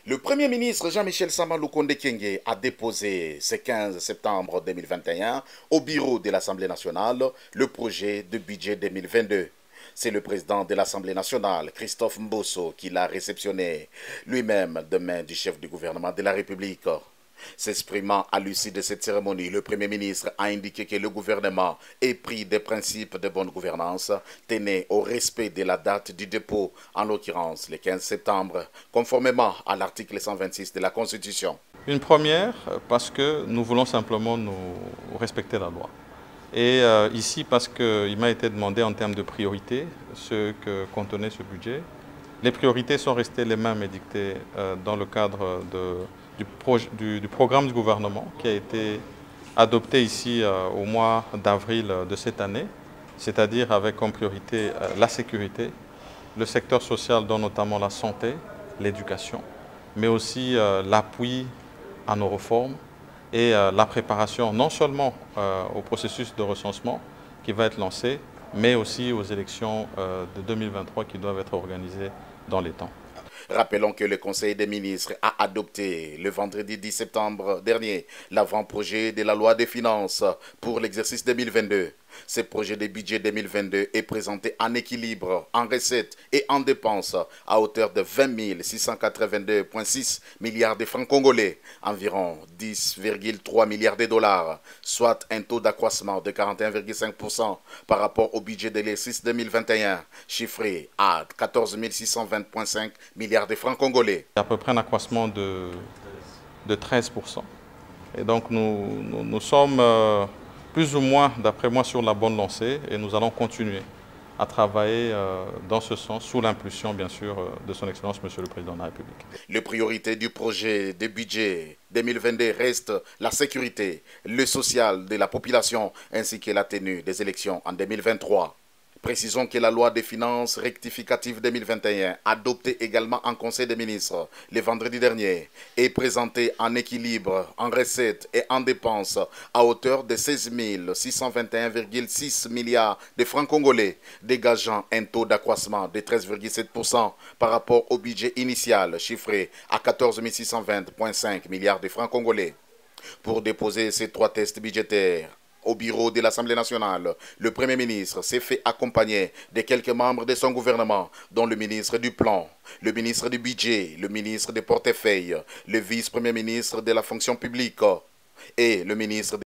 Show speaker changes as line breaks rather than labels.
Le Premier ministre Jean-Michel Sama Lukonde Kyenge a déposé ce 15 septembre 2021 au bureau de l'Assemblée nationale le projet de budget 2022. C'est le président de l'Assemblée nationale, Christophe Mbosso, qui l'a réceptionné lui-même de main du chef du gouvernement de la République. S'exprimant à l'issue de cette cérémonie, le Premier ministre a indiqué que le gouvernement ait pris des principes de bonne gouvernance, tenait au respect de la date du dépôt, en l'occurrence le 15 septembre, conformément à l'article 126 de la Constitution.
Une première parce que nous voulons simplement nous respecter la loi. Et ici parce qu'il m'a été demandé en termes de priorité ce que contenait ce budget. Les priorités sont restées les mêmes édictées dans le cadre du programme du gouvernement qui a été adopté ici au mois d'avril de cette année, c'est-à-dire avec comme priorité la sécurité, le secteur social dont notamment la santé, l'éducation, mais aussi l'appui à nos réformes et la préparation non seulement au processus de recensement qui va être lancé, mais aussi aux élections de 2023 qui doivent être organisées dans les temps.
Rappelons que le Conseil des ministres a adopté le vendredi 10 septembre dernier l'avant-projet de la loi des finances pour l'exercice 2022. Ce projet de budget 2022 est présenté en équilibre, en recettes et en dépenses à hauteur de 20 682,6 milliards de francs congolais, environ 10,3 milliards de dollars, soit un taux d'accroissement de 41,5% par rapport au budget de l'exercice 2021, chiffré à 14 620,5 milliards de francs congolais.
À peu près un accroissement de 13%. Et donc nous sommes plus ou moins, d'après moi, sur la bonne lancée et nous allons continuer à travailler dans ce sens, sous l'impulsion, bien sûr, de son Excellence, Monsieur le Président de la République.
Les priorités du projet de budget 2022 restent la sécurité, le social de la population ainsi que la tenue des élections en 2023. Précisons que la loi des finances rectificative 2021, adoptée également en Conseil des ministres le vendredi dernier, est présentée en équilibre, en recettes et en dépenses à hauteur de 16 621,6 milliards de francs congolais, dégageant un taux d'accroissement de 13,7% par rapport au budget initial chiffré à 14 620,5 milliards de francs congolais. Pour déposer ces trois tests budgétaires, au bureau de l'Assemblée nationale, le Premier ministre s'est fait accompagner de quelques membres de son gouvernement, dont le ministre du Plan, le ministre du Budget, le ministre des Portefeuilles, le vice-premier ministre de la fonction publique et le ministre